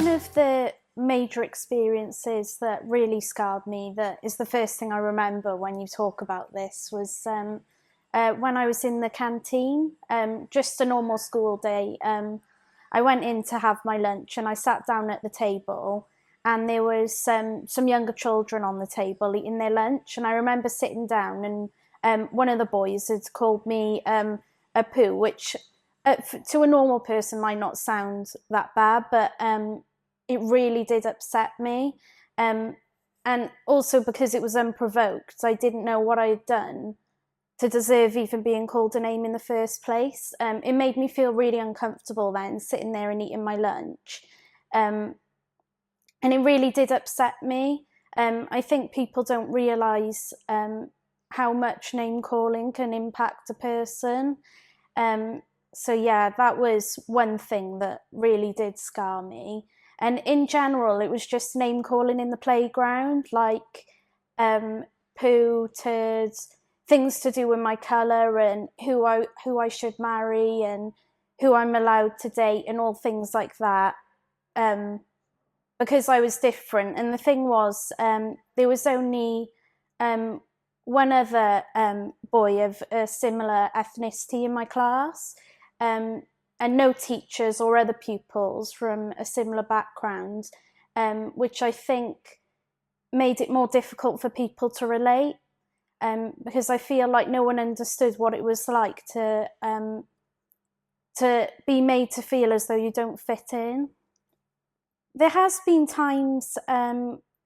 One of the major experiences that really scarred me, that is the first thing I remember when you talk about this, was when I was in the canteen, just a normal school day. I went in to have my lunch and I sat down at the table, and there was some younger children on the table eating their lunch, and I remember sitting down and one of the boys had called me a poo, which to a normal person might not sound that bad, but it really did upset me. And also because it was unprovoked, I didn't know what I had done to deserve even being called a name in the first place. It made me feel really uncomfortable then, sitting there and eating my lunch. And it really did upset me. I think people don't realise how much name calling can impact a person. So yeah, that was one thing that really did scar me. And in general, it was just name calling in the playground, like poo, turds, things to do with my colour and who I should marry and who I'm allowed to date and all things like that. Because I was different. And the thing was, there was only one other boy of a similar ethnicity in my class, and no teachers or other pupils from a similar background, which I think made it more difficult for people to relate, because I feel like no one understood what it was like to be made to feel as though you don't fit in. There has been times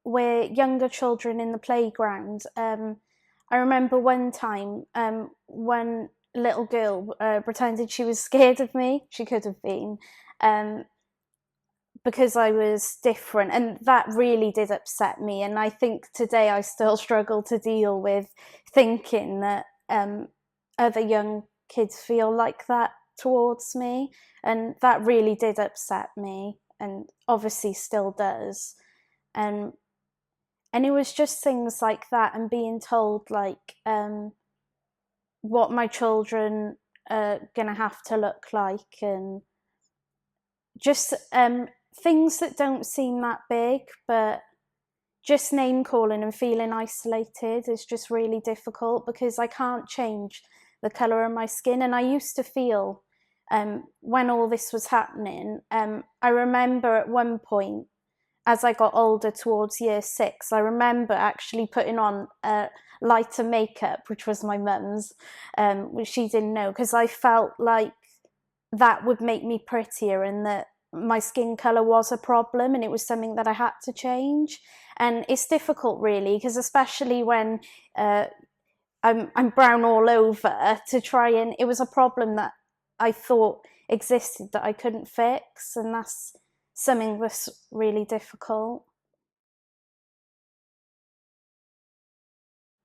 where younger children in the playground, I remember one time one little girl pretended she was scared of me. She could have been, because I was different, and that really did upset me. And I think today I still struggle to deal with thinking that other young kids feel like that towards me, and that really did upset me, and obviously still does. And it was just things like that, and being told like what my children are gonna have to look like, and just things that don't seem that big, but just name calling and feeling isolated is just really difficult, because I can't change the colour of my skin. And I used to feel, when all this was happening, I remember at one point, as I got older towards year 6, I remember actually putting on lighter makeup, which was my mum's, which she didn't know, because I felt like that would make me prettier, and that my skin colour was a problem and it was something that I had to change. And it's difficult really, because especially when I'm brown all over, to try, and it was a problem that I thought existed that I couldn't fix, and that's something that's really difficult.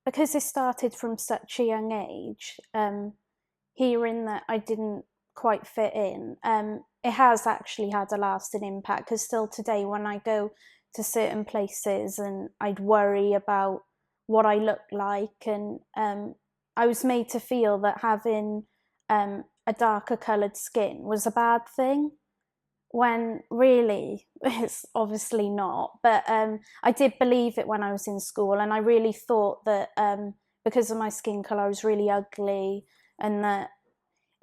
Because it started from such a young age, hearing that I didn't quite fit in, it has actually had a lasting impact, because still today when I go to certain places and I'd worry about what I look like, and I was made to feel that having a darker coloured skin was a bad thing, when really it's obviously not. But I did believe it when I was in school, and I really thought that because of my skin colour I was really ugly, and that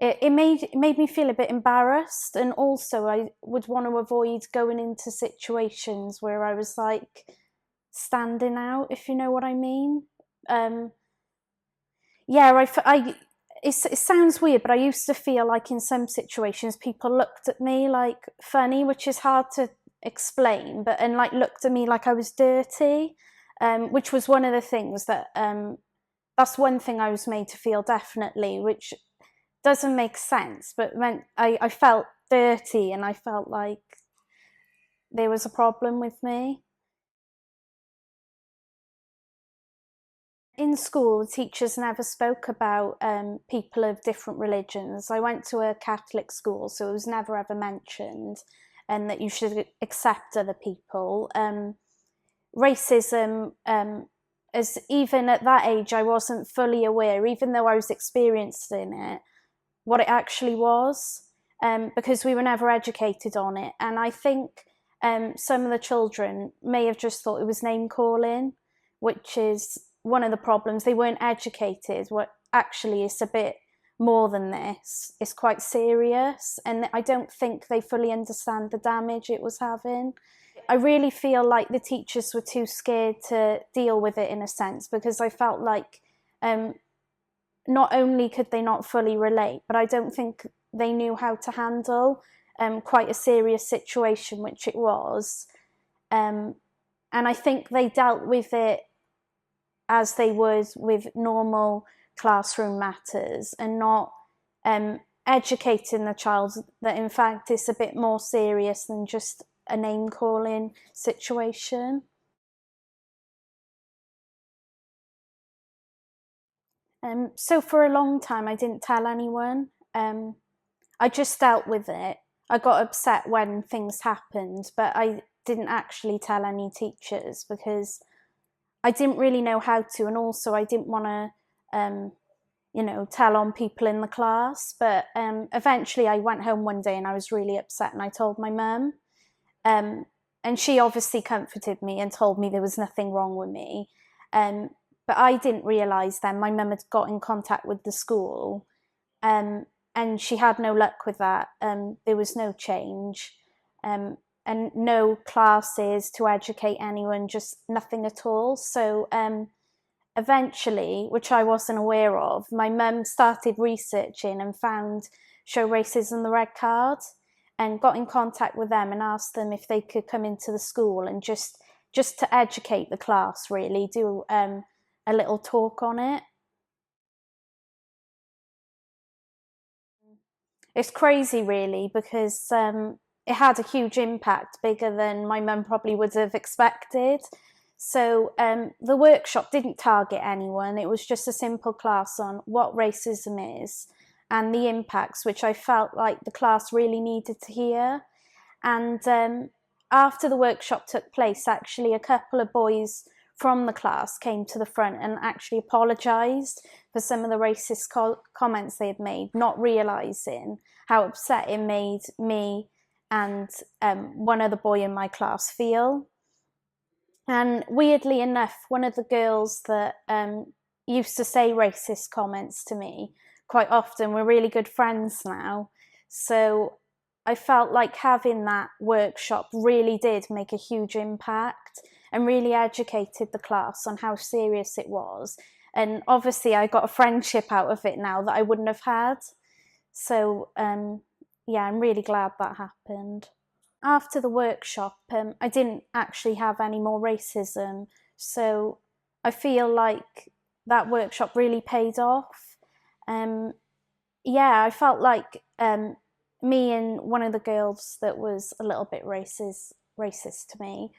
it made me feel a bit embarrassed. And also I would want to avoid going into situations where I was like standing out, if you know what I mean. Yeah, it sounds weird, but I used to feel like in some situations people looked at me like funny, which is hard to explain, but and like looked at me like I was dirty, which was one of the things that that's one thing I was made to feel, definitely, which doesn't make sense, but meant I felt dirty, and I felt like there was a problem with me. In school, the teachers never spoke about people of different religions. I went to a Catholic school, so it was never ever mentioned, and that you should accept other people. Racism, as even at that age, I wasn't fully aware, even though I was experiencing it, what it actually was, because we were never educated on it. And I think some of the children may have just thought it was name calling, which is one of the problems. They weren't educated. What actually is a bit more than this. It's quite serious, and I don't think they fully understand the damage it was having. I really feel like the teachers were too scared to deal with it, in a sense, because I felt like not only could they not fully relate, but I don't think they knew how to handle quite a serious situation, which it was. And I think they dealt with it as they would with normal classroom matters, and not educating the child that in fact it's a bit more serious than just a name calling situation. So for a long time I didn't tell anyone. I just dealt with it. I got upset when things happened, but I didn't actually tell any teachers because I didn't really know how to, and also I didn't want to tell on people in the class. But eventually I went home one day and I was really upset, and I told my mum. And she obviously comforted me and told me there was nothing wrong with me. But I didn't realise then my mum had got in contact with the school, and she had no luck with that. There was no change, and no classes to educate anyone, just nothing at all. So eventually, which I wasn't aware of, my mum started researching and found Show Racism the Red Card, and got in contact with them and asked them if they could come into the school and just to educate the class, really, do a little talk on it. It's crazy, really, because it had a huge impact, bigger than my mum probably would have expected. So the workshop didn't target anyone. It was just a simple class on what racism is and the impacts, which I felt like the class really needed to hear. And after the workshop took place, actually a couple of boys from the class came to the front and actually apologised for some of the racist comments they had made, not realising how upset it made me and one other boy in my class feel. And weirdly enough, one of the girls that used to say racist comments to me quite often, we're really good friends now. So I felt like having that workshop really did make a huge impact and really educated the class on how serious it was. And obviously I got a friendship out of it now that I wouldn't have had. So yeah, I'm really glad that happened. After the workshop, I didn't actually have any more racism. So I feel like that workshop really paid off. Yeah, I felt like me and one of the girls that was a little bit racist to me,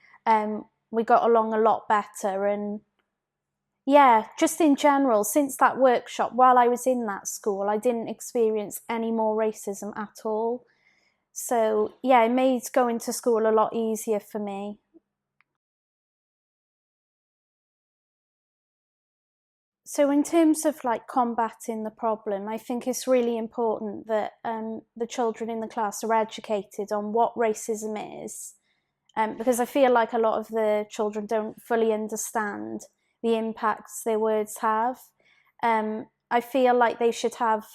we got along a lot better. And yeah, just in general, since that workshop, while I was in that school, I didn't experience any more racism at all. So yeah, it made going to school a lot easier for me. So in terms of like combating the problem, I think it's really important that the children in the class are educated on what racism is, because I feel like a lot of the children don't fully understand the impacts their words have. I feel like they should have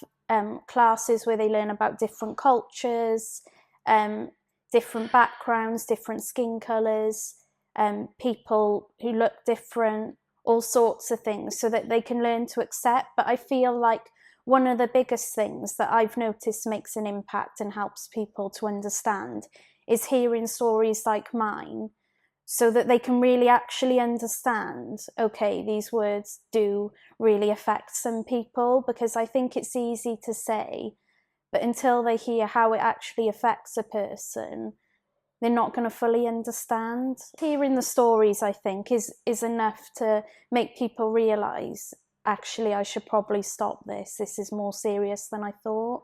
classes where they learn about different cultures, different backgrounds, different skin colours, people who look different, all sorts of things, so that they can learn to accept. But I feel like one of the biggest things that I've noticed makes an impact and helps people to understand is hearing stories like mine, so that they can really actually understand, okay, these words do really affect some people. Because I think it's easy to say, but until they hear how it actually affects a person, they're not going to fully understand. Hearing the stories, I think, is enough to make people realise, actually, I should probably stop this. This is more serious than I thought.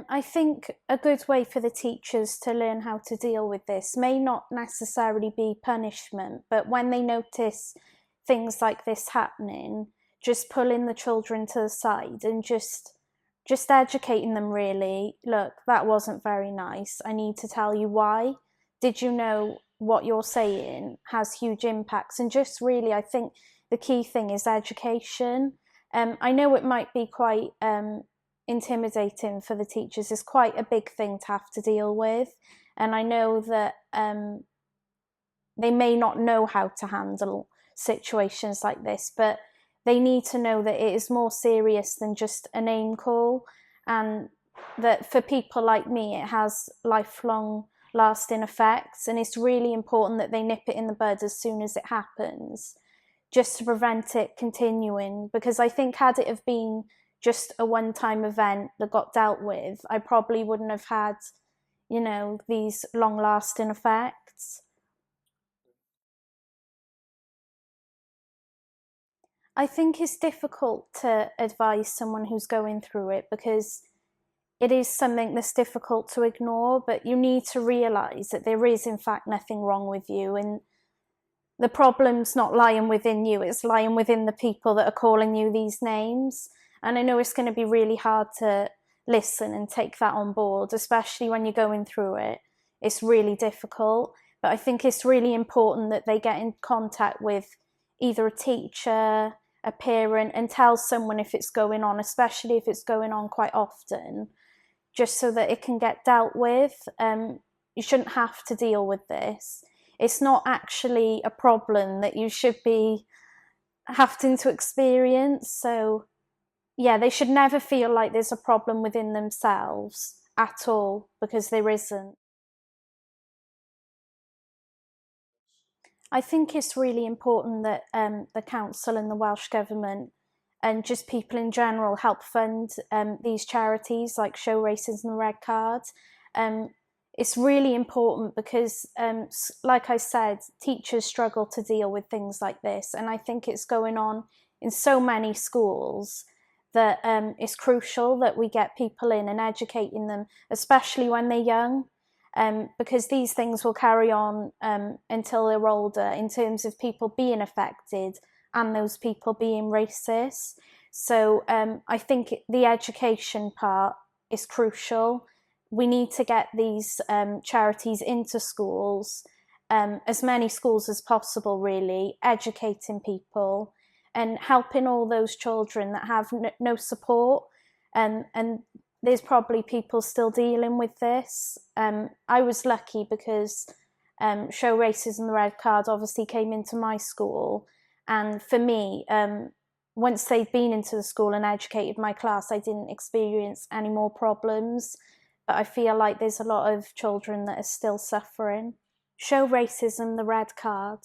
I think a good way for the teachers to learn how to deal with this may not necessarily be punishment, but when they notice things like this happening, just pulling the children to the side and just just educating them really. Look, that wasn't very nice. I need to tell you why. Did you know what you're saying has huge impacts? And just really, I think the key thing is education. I know it might be quite intimidating for the teachers. It's quite a big thing to have to deal with. And I know that they may not know how to handle situations like this, but they need to know that it is more serious than just a name call, and that for people like me, it has lifelong lasting effects. And it's really important that they nip it in the bud as soon as it happens, just to prevent it continuing. Because I think had it have been just a one-time event that got dealt with, I probably wouldn't have had, these long-lasting effects. I think it's difficult to advise someone who's going through it, because it is something that's difficult to ignore, but you need to realise that there is in fact nothing wrong with you, and the problem's not lying within you, it's lying within the people that are calling you these names. And I know it's going to be really hard to listen and take that on board, especially when you're going through it. It's really difficult, but I think it's really important that they get in contact with either a teacher, a parent, and tell someone if it's going on, especially if it's going on quite often, just so that it can get dealt with. You shouldn't have to deal with this. It's not actually a problem that you should be having to experience. So yeah, they should never feel like there's a problem within themselves at all, because there isn't. I think it's really important that the council and the Welsh Government and just people in general help fund these charities like Show Races and the Red Card. Um, it's really important because, like I said, teachers struggle to deal with things like this, and I think it's going on in so many schools that it's crucial that we get people in and educating them, especially when they're young. Because these things will carry on until they're older, in terms of people being affected and those people being racist. So I think the education part is crucial. We need to get these charities into schools, as many schools as possible, really, educating people and helping all those children that have no support. And there's probably people still dealing with this. I was lucky because Show Races and the Red Card obviously came into my school. And for me, once they'd been into the school and educated my class, I didn't experience any more problems. But I feel like there's a lot of children that are still suffering. Show Racism, the Red Card.